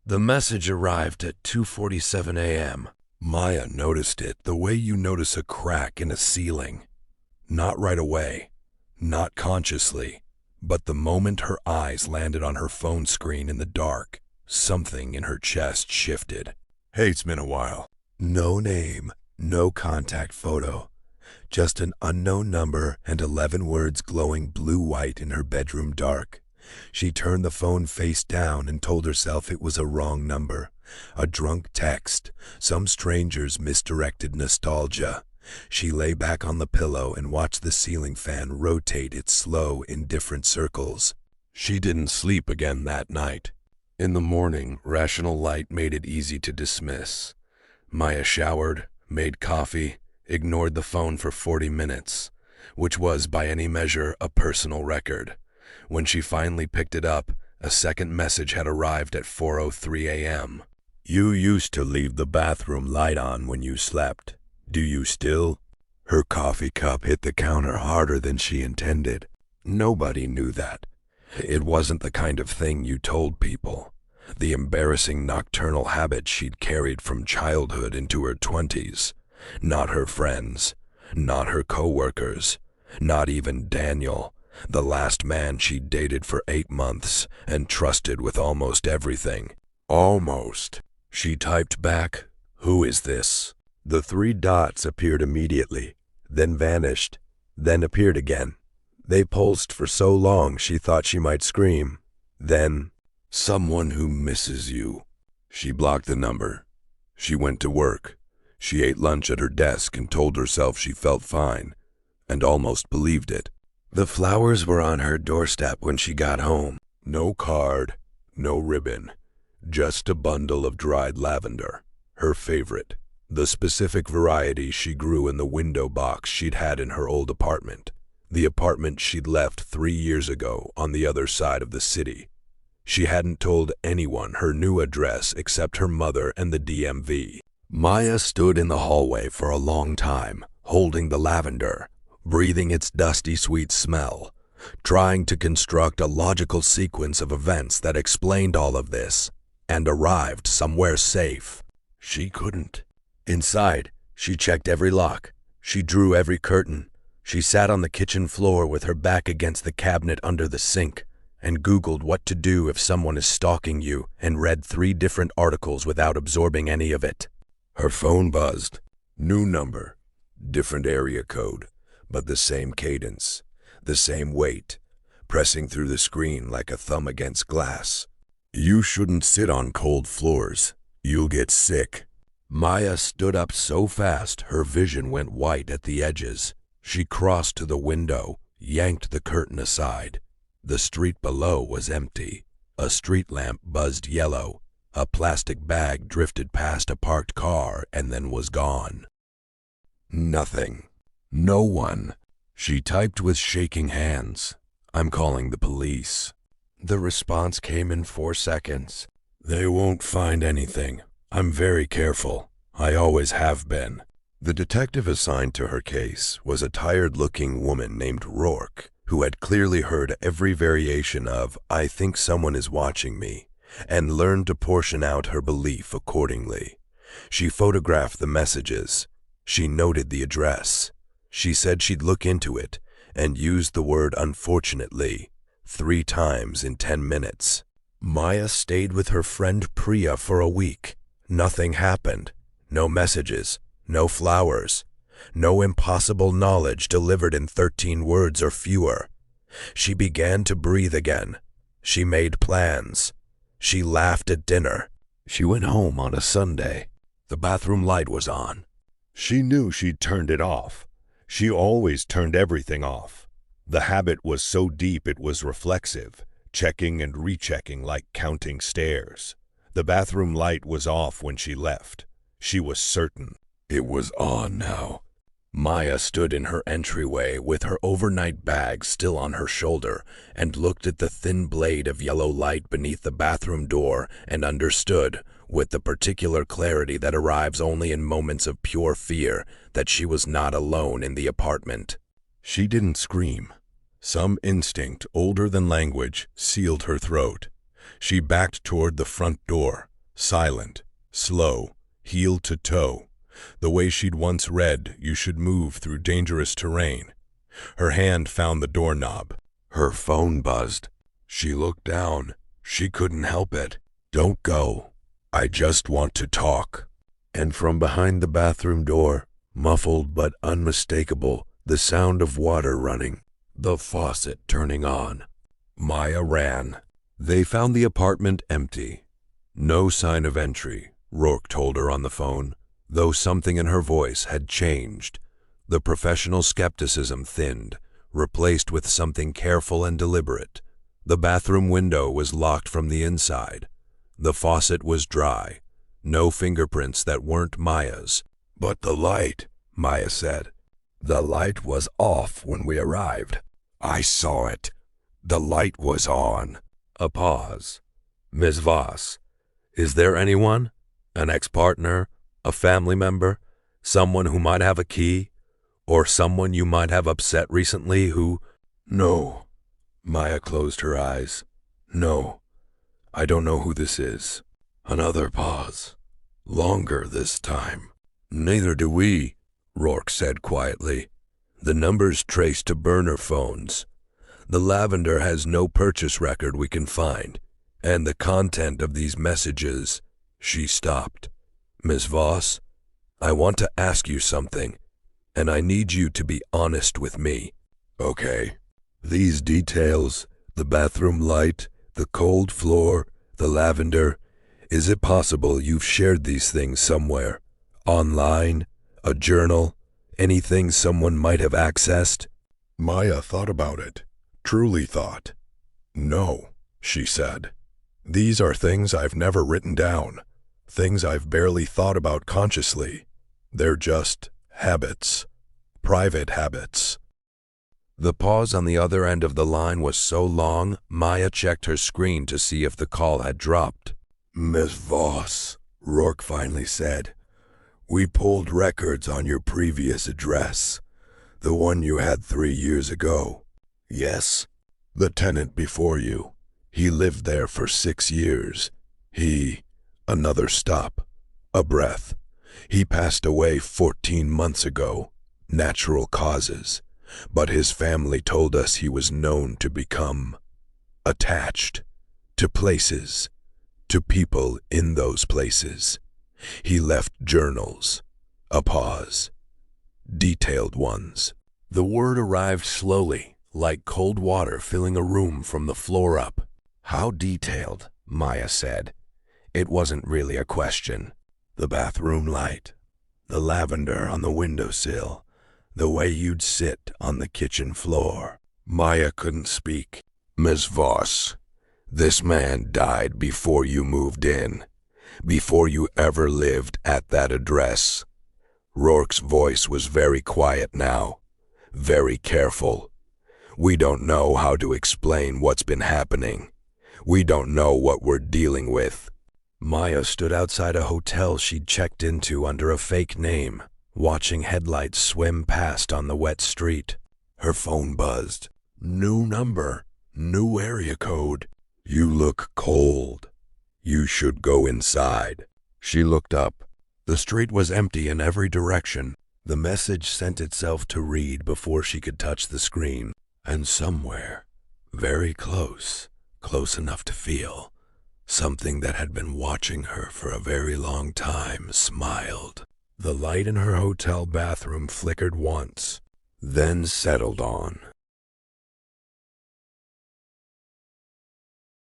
The message arrived at 2:47 a.m. Maya noticed it the way you notice a crack in a ceiling. Not right away, not consciously, but the moment her eyes landed on her phone screen in the dark, something in her chest shifted. Hey, it's been a while. No name, no contact photo, just an unknown number and 11 words glowing blue-white in her bedroom dark. She turned the phone face down and told herself it was a wrong number, a drunk text, some stranger's misdirected nostalgia. She lay back on the pillow and watched the ceiling fan rotate its slow, indifferent circles. She didn't sleep again that night. In the morning, rational light made it easy to dismiss. Maya showered, made coffee, ignored the phone for 40 minutes, which was by any measure a personal record. When she finally picked it up, a second message had arrived at 4:03 a.m. You used to leave the bathroom light on when you slept. Do you still? Her coffee cup hit the counter harder than she intended. Nobody knew that. It wasn't the kind of thing you told people. The embarrassing nocturnal habit she'd carried from childhood into her 20s. Not her friends, not her co-workers, not even Daniel, the last man she'd dated for 8 months and trusted with almost everything. Almost. She typed back, "Who is this?" The 3 dots appeared immediately, then vanished, then appeared again. They pulsed for so long she thought she might scream. Then, "Someone who misses you." She blocked the number. She went to work. She ate lunch at her desk and told herself she felt fine, and almost believed it. The flowers were on her doorstep when she got home. No card, no ribbon, just a bundle of dried lavender, her favorite, the specific variety she grew in the window box she'd had in her old apartment, the apartment she'd left 3 years ago on the other side of the city. She hadn't told anyone her new address except her mother and the DMV. Maya stood in the hallway for a long time, holding the lavender, breathing its dusty sweet smell, trying to construct a logical sequence of events that explained all of this, and arrived somewhere safe. She couldn't. Inside, she checked every lock. She drew every curtain. She sat on the kitchen floor with her back against the cabinet under the sink, and Googled what to do if someone is stalking you, and read 3 different articles without absorbing any of it. Her phone buzzed. New number, different area code, but the same cadence, the same weight, pressing through the screen like a thumb against glass. You shouldn't sit on cold floors. You'll get sick. Maya stood up so fast her vision went white at the edges. She crossed to the window, yanked the curtain aside. The street below was empty. A street lamp buzzed yellow. A plastic bag drifted past a parked car and then was gone. Nothing. No one. She typed with shaking hands. "I'm calling the police." The response came in 4 seconds. "They won't find anything. I'm very careful. I always have been." The detective assigned to her case was a tired-looking woman named Rourke, who had clearly heard every variation of "I think someone is watching me," and learned to portion out her belief accordingly. She photographed the messages. She noted the address. She said she'd look into it, and used the word "unfortunately" 3 times in 10 minutes. Maya stayed with her friend Priya for a week. Nothing happened. No messages, no flowers, no impossible knowledge delivered in 13 words or fewer. She began to breathe again. She made plans. She laughed at dinner. She went home on a Sunday. The bathroom light was on. She knew she'd turned it off. She always turned everything off. The habit was so deep it was reflexive, checking and rechecking like counting stairs. The bathroom light was off when she left. She was certain. It was on now. Maya stood in her entryway with her overnight bag still on her shoulder and looked at the thin blade of yellow light beneath the bathroom door and understood, with the particular clarity that arrives only in moments of pure fear, that she was not alone in the apartment. She didn't scream. Some instinct older than language sealed her throat. She backed toward the front door, Silent, slow, heel to toe, the way she'd once read you should move through dangerous terrain. Her hand found the doorknob. Her phone buzzed. She looked down. She couldn't help it. "Don't go. I just want to talk." And from behind the bathroom door, muffled but unmistakable, the sound of water running, the faucet turning on. Maya ran. They found the apartment empty. No sign of entry, Rourke told her on the phone, though something in her voice had changed. The professional skepticism thinned, replaced with something careful and deliberate. The bathroom window was locked from the inside. The faucet was dry. No fingerprints that weren't Maya's. "But the light," Maya said. "The light was off when we arrived. I saw it. The light was on." A pause. "Ms. Voss, is there anyone? An ex-partner? A family member? Someone who might have a key? Or someone you might have upset recently who—" "No." Maya closed her eyes. "No. I don't know who this is." Another pause. Longer this time. "Neither do we," Rourke said quietly. "The number's traced to burner phones. The Lavender has no purchase record we can find, and the content of these messages—" She stopped. "Ms. Voss, I want to ask you something, and I need you to be honest with me." "Okay. These details, the bathroom light, the cold floor, the lavender, is it possible you've shared these things somewhere? Online? A journal? Anything someone might have accessed?" Maya thought about it. Truly thought. "No," she said. "These are things I've never written down. Things I've barely thought about consciously. They're just habits. Private habits." The pause on the other end of the line was so long, Maya checked her screen to see if the call had dropped. "Ms. Voss," Rourke finally said, "we pulled records on your previous address, the one you had 3 years ago." "Yes." "The tenant before you. He lived there for 6 years. Another stop. A breath. He passed away 14 months ago. Natural causes. But his family told us he was known to become attached to places, to people in those places. He left journals." A pause. "Detailed ones." The word arrived slowly, like cold water filling a room from the floor up. "How detailed?" Maya said. It wasn't really a question. "The bathroom light, the lavender on the windowsill, the way you'd sit on the kitchen floor." Maya couldn't speak. "Ms. Voss, this man died before you moved in, before you ever lived at that address." Rourke's voice was very quiet now, very careful. "We don't know how to explain what's been happening. We don't know what we're dealing with." Maya stood outside a hotel she'd checked into under a fake name, watching headlights swim past on the wet street. Her phone buzzed. "New number, new area code. You look cold. You should go inside." She looked up. The street was empty in every direction. The message sent itself to read before she could touch the screen. And somewhere, very close, close enough to feel, something that had been watching her for a very long time smiled. The light in her hotel bathroom flickered once, then settled on